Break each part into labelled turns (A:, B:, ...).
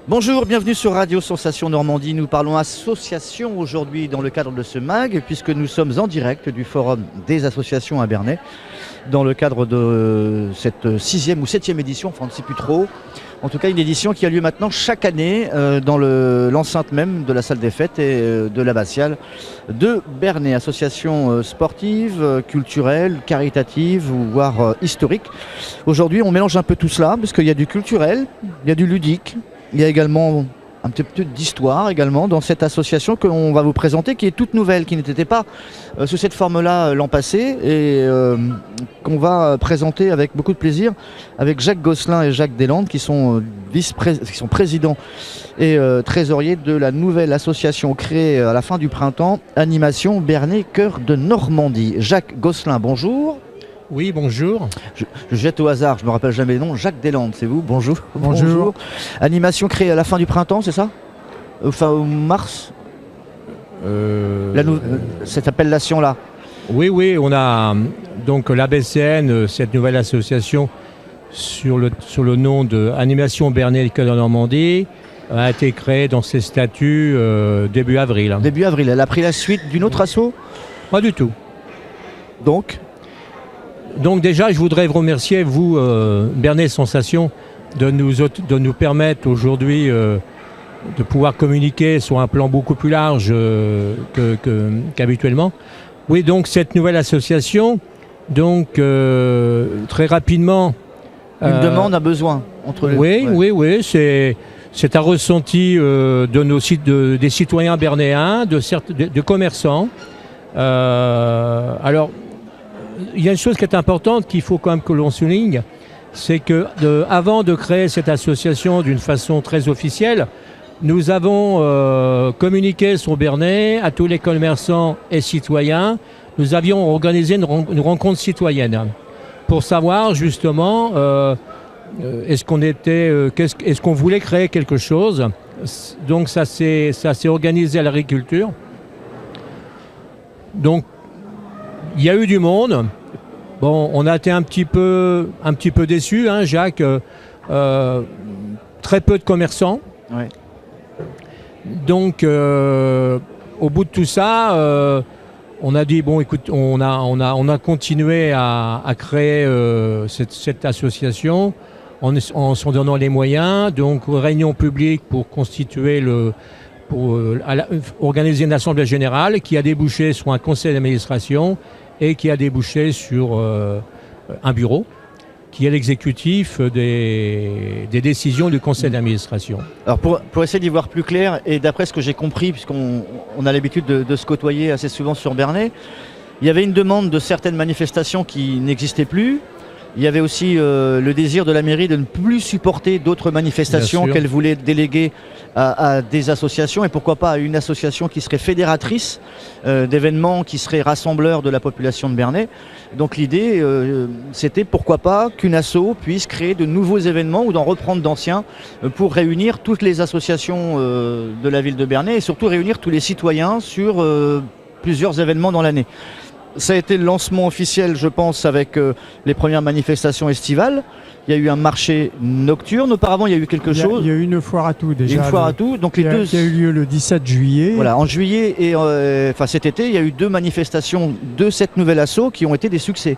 A: Bonjour, bienvenue sur Radio Sensation Normandie. Nous parlons association aujourd'hui dans le cadre de ce MAG, puisque nous sommes en direct du Forum des associations à Bernay, dans le cadre de cette 6e ou 7e édition, enfin on ne sait plus trop. En tout cas, une édition qui a lieu maintenant chaque année dans l'enceinte même de la salle des fêtes et de l'abbatiale de Bernay. Association sportive, culturelle, caritative ou voire historique. Aujourd'hui, on mélange un peu tout cela parce qu'il y a du culturel, il y a du ludique. Il y a également un petit peu d'histoire également dans cette association que l'on va vous présenter, qui est toute nouvelle, qui n'était pas sous cette forme-là l'an passé et qu'on va présenter avec beaucoup de plaisir avec Jacques Gosselin et Jacques Deslandes qui sont présidents et trésoriers de la nouvelle association créée à la fin du printemps, Animation Bernay Cœur de Normandie. Jacques Gosselin, bonjour.
B: Oui, bonjour.
A: Je jette au hasard, je ne me rappelle jamais le nom. Jacques Deslandes, c'est vous? Bonjour.
B: Bonjour.
A: Animation créée à la fin du printemps, c'est ça? Fin mars cette appellation-là.
B: Oui, on a donc l'ABCN, cette nouvelle association, sur le nom de Animation Bernay Cœur de Normandie, a été créée dans ses statuts début avril.
A: Début avril, elle a pris la suite d'une autre asso?
B: Pas du tout.
A: Donc
B: déjà, je voudrais vous remercier, vous, Bernay Sensation, de nous permettre aujourd'hui de pouvoir communiquer sur un plan beaucoup plus large qu'habituellement. Oui, donc cette nouvelle association, donc très rapidement...
A: Une demande, un besoin entre les...
B: Oui, c'est un ressenti des citoyens bernéens, de commerçants. Alors, il y a une chose qui est importante qu'il faut quand même que l'on souligne, c'est que avant de créer cette association d'une façon très officielle, nous avons communiqué sur Bernay à tous les commerçants et citoyens. Nous avions organisé une rencontre citoyenne pour savoir justement est-ce qu'on voulait créer quelque chose. Donc ça s'est organisé à l'agriculture. Donc il y a eu du monde. Bon, on a été un petit peu déçus, hein, Jacques. Très peu de commerçants.
A: Ouais.
B: Donc, au bout de tout ça, on a dit bon, écoute, on a continué à créer cette association en s'en donnant les moyens. Donc, réunion publique pour constituer organiser une assemblée générale qui a débouché sur un conseil d'administration et qui a débouché sur un bureau qui est l'exécutif des décisions du conseil d'administration.
A: Alors pour essayer d'y voir plus clair, et d'après ce que j'ai compris, puisqu'on a l'habitude de se côtoyer assez souvent sur Bernay, il y avait une demande de certaines manifestations qui n'existaient plus. Il y avait aussi le désir de la mairie de ne plus supporter d'autres manifestations qu'elle voulait déléguer à des associations, et pourquoi pas à une association qui serait fédératrice d'événements, qui serait rassembleur de la population de Bernay. Donc l'idée, c'était pourquoi pas qu'une asso puisse créer de nouveaux événements ou d'en reprendre d'anciens pour réunir toutes les associations de la ville de Bernay et surtout réunir tous les citoyens sur plusieurs événements dans l'année. Ça a été le lancement officiel, je pense, avec les premières manifestations estivales. Il y a eu un marché nocturne. Auparavant, il y a eu quelque chose.
C: Il y a eu une foire à tout déjà.
A: Une foire à tout. Donc
C: qui a eu lieu le 17 juillet.
A: Voilà, en juillet et cet été, il y a eu 2 manifestations de cette nouvelle asso qui ont été des succès.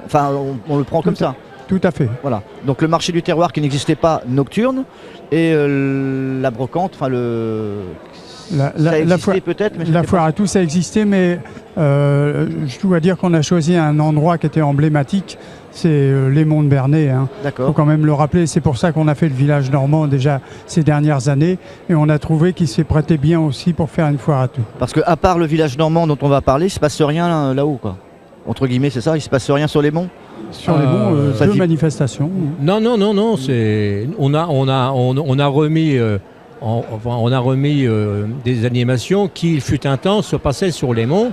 A: Enfin, on le prend comme ça.
C: Tout à fait.
A: Voilà. Donc le marché du terroir qui n'existait pas nocturne et la brocante, enfin ça existait peut-être, mais
C: la foire à tout, ça existait, mais je dois dire qu'on a choisi un endroit qui était emblématique, c'est les monts de Bernay. Hein.
A: D'accord.
C: Il faut quand même le rappeler, c'est pour ça qu'on a fait le village normand déjà ces dernières années, et on a trouvé qu'il s'est prêté bien aussi pour faire une foire à tout.
A: Parce qu'à part le village normand dont on va parler, il ne se passe rien là-haut, quoi. Entre guillemets, c'est ça, il ne se passe rien sur les monts?
C: Sur les monts, 2 manifestations.
B: Non, on a remis... on a remis des animations qui, il fut un temps, se passaient sur les monts.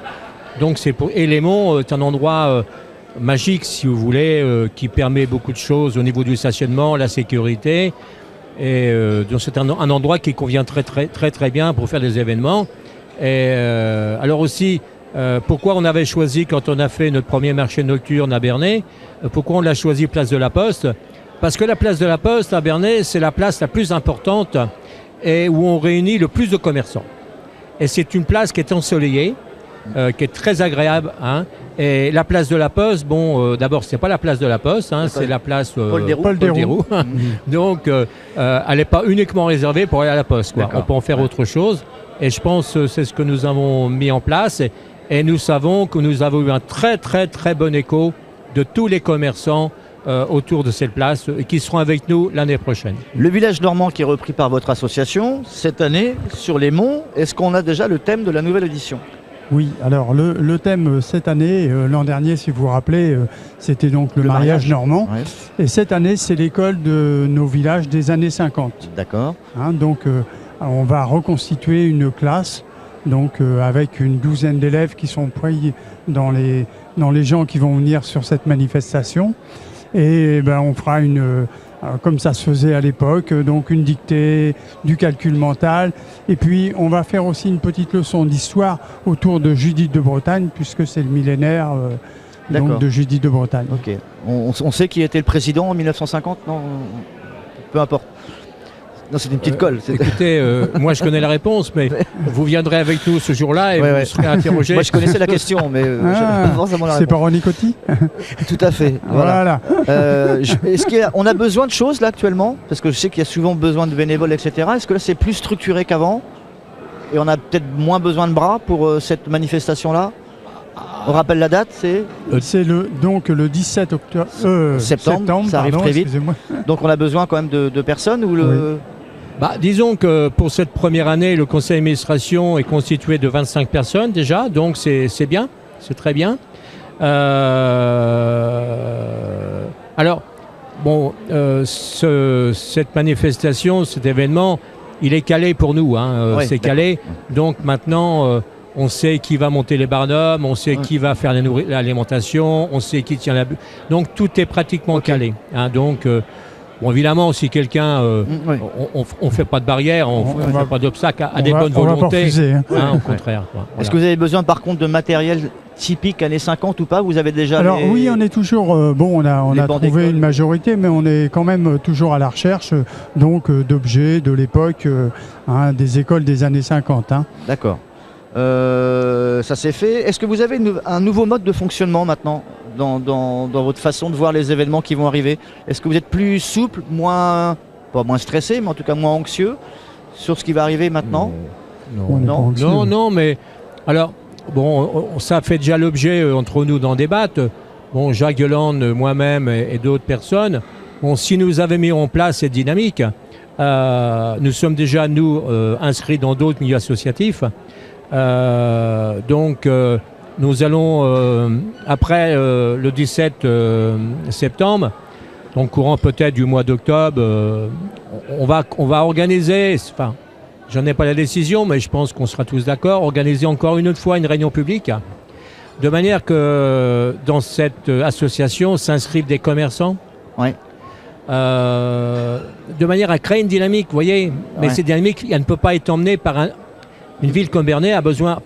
B: Donc et les monts est un endroit magique, si vous voulez, qui permet beaucoup de choses au niveau du stationnement, la sécurité. Et donc c'est un endroit qui convient très bien pour faire des événements. Et alors aussi, pourquoi on avait choisi, quand on a fait notre premier marché nocturne à Bernay, pourquoi on l'a choisi place de la Poste? Parce que la place de la Poste à Bernay, c'est la place la plus importante et où on réunit le plus de commerçants. Et c'est une place qui est ensoleillée, qui est très agréable. Hein. Et la place de la Poste, d'abord, c'est pas la place de la Poste, hein, c'est la place
A: Paul
B: Déroux. Donc, elle n'est pas uniquement réservée pour aller à la Poste, quoi. On peut en faire autre chose. Et je pense que c'est ce que nous avons mis en place. Et nous savons que nous avons eu un très, très, très bon écho de tous les commerçants autour de cette place et qui seront avec nous l'année prochaine.
A: Le village normand qui est repris par votre association, cette année, sur les monts, est-ce qu'on a déjà le thème de la nouvelle édition ?
C: Oui, alors le thème cette année, l'an dernier, si vous vous rappelez, c'était donc le mariage normand.
A: Ouais.
C: Et cette année, c'est l'école de nos villages des années 50.
A: D'accord.
C: Hein, donc, on va reconstituer une classe donc, avec une douzaine d'élèves qui sont pris dans les gens qui vont venir sur cette manifestation. Et on fera comme ça se faisait à l'époque, donc une dictée, du calcul mental. Et puis, on va faire aussi une petite leçon d'histoire autour de Judith de Bretagne, puisque c'est le millénaire donc, de Judith de Bretagne.
A: Ok. On sait qui était le président en 1950 ? Non, peu importe. Non, c'est une petite colle.
B: Écoutez, moi je connais la réponse, mais vous viendrez avec nous ce jour-là et vous serez interrogé.
A: Moi je connaissais la question, mais je n'avais pas forcément la réponse.
C: C'est pas Ronnie Coty ?
A: Tout à fait. Voilà. Est-ce qu'on a besoin de choses là actuellement ? Parce que je sais qu'il y a souvent besoin de bénévoles, etc. Est-ce que là c'est plus structuré qu'avant ? Et on a peut-être moins besoin de bras pour cette manifestation-là ? On rappelle la date, c'est
C: le 17
A: septembre, ça arrive très vite. Donc on a besoin quand même de personnes ou le...
B: Disons que pour cette première année, le conseil d'administration est constitué de 25 personnes déjà, donc c'est bien, c'est très bien. Cette manifestation, cet événement, il est calé pour nous, c'est calé. Donc maintenant, on sait qui va monter les barnums, on sait qui va faire l'alimentation, on sait qui tient la... Donc tout est pratiquement calé. Donc... évidemment, si quelqu'un, on ne fait pas de barrière, on ne fait pas d'obstacle à des bonnes volontés. Au contraire. Voilà.
A: Est-ce que vous avez besoin par contre de matériel typique années 50 ou pas ? Vous avez déjà...
C: Alors oui, on est toujours... on a trouvé une majorité, mais on est quand même toujours à la recherche d'objets de l'époque, des écoles des années 50.
A: D'accord. Ça s'est fait. Est-ce que vous avez un nouveau mode de fonctionnement maintenant dans votre façon de voir les événements qui vont arriver ? Est-ce que vous êtes plus souple, pas moins stressé, mais en tout cas moins anxieux sur ce qui va arriver maintenant ?
B: Non, mais alors, ça fait déjà l'objet entre nous d'en débattre. Jacques Yolande, moi-même et d'autres personnes, si nous avions mis en place cette dynamique, nous sommes déjà, inscrits dans d'autres milieux associatifs. Nous allons, après le 17 septembre, donc courant peut-être du mois d'octobre, on va organiser, j'en ai pas la décision, mais je pense qu'on sera tous d'accord, organiser encore une autre fois une réunion publique, de manière que dans cette association s'inscrivent des commerçants, de manière à créer une dynamique, vous voyez, mais cette dynamique, elle ne peut pas être emmenée par une ville comme Bernay a besoin...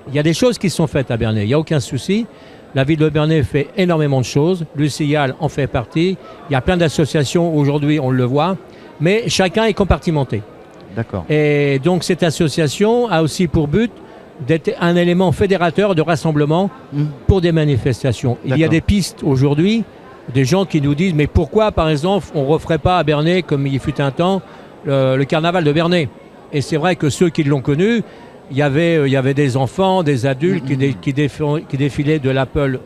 B: il y a des choses qui sont faites à Bernay, il n'y a aucun souci. La ville de Bernay fait énormément de choses. L'UCIAL en fait partie. Il y a plein d'associations aujourd'hui, on le voit. Mais chacun est compartimenté.
A: D'accord.
B: Et donc cette association a aussi pour but d'être un élément fédérateur de rassemblement pour des manifestations. Il y a des pistes aujourd'hui, des gens qui nous disent mais pourquoi par exemple on ne referait pas à Bernay comme il fut un temps le carnaval de Bernay. Et c'est vrai que ceux qui l'ont connu, il y avait des enfants, des adultes qui défilaient de la Paul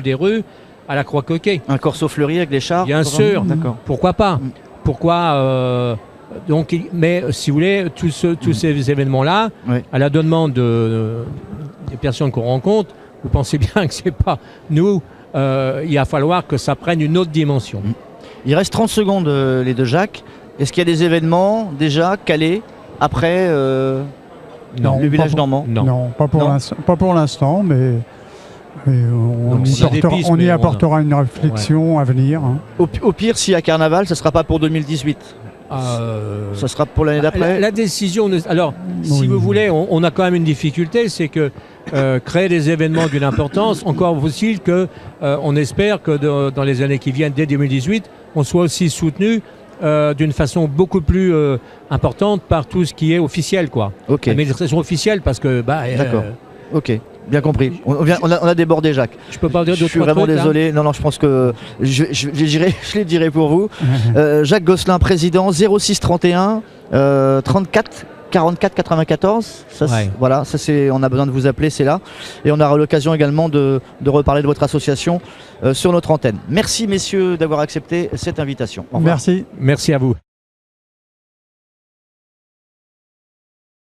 B: des rues à la Croix-Coquet.
A: Un corso fleuri avec des chars.
B: Bien sûr, pourquoi pas. Pourquoi mais si vous voulez, tous ces événements-là, à la demande des personnes qu'on rencontre, vous pensez bien que c'est pas nous, il va falloir que ça prenne une autre dimension.
A: Il reste 30 secondes, les deux Jacques. Est-ce qu'il y a des événements déjà calés après le village normand ?
C: Non, pas pour l'instant, mais on y apportera une réflexion à venir.
A: Au pire, s'il y a carnaval, ça ne sera pas pour 2018 ? Ça sera pour l'année d'après ?
B: La décision... Alors, si vous voulez, on a quand même une difficulté, c'est que créer des événements d'une importance, encore faut-il qu'on espère que dans les années qui viennent, dès 2018, on soit aussi soutenu d'une façon beaucoup plus importante par tout ce qui est officiel, quoi.
A: Ok,
B: L'administration officielle, parce que
A: d'accord. Ok, bien compris. On a débordé, Jacques.
B: je peux pas dire
A: Je
B: d'autres
A: suis vraiment
B: trucs, là.
A: désolé. Non, je pense que je les dirai pour vous. Jacques Gosselin, président, 06 31 34 44 94. Ça,
B: Ouais.
A: voilà, ça c'est. On a besoin de vous appeler, c'est là. Et on aura l'occasion également de reparler de votre association sur notre antenne. Merci messieurs d'avoir accepté cette invitation. Au revoir.
C: Merci.
B: Merci à vous.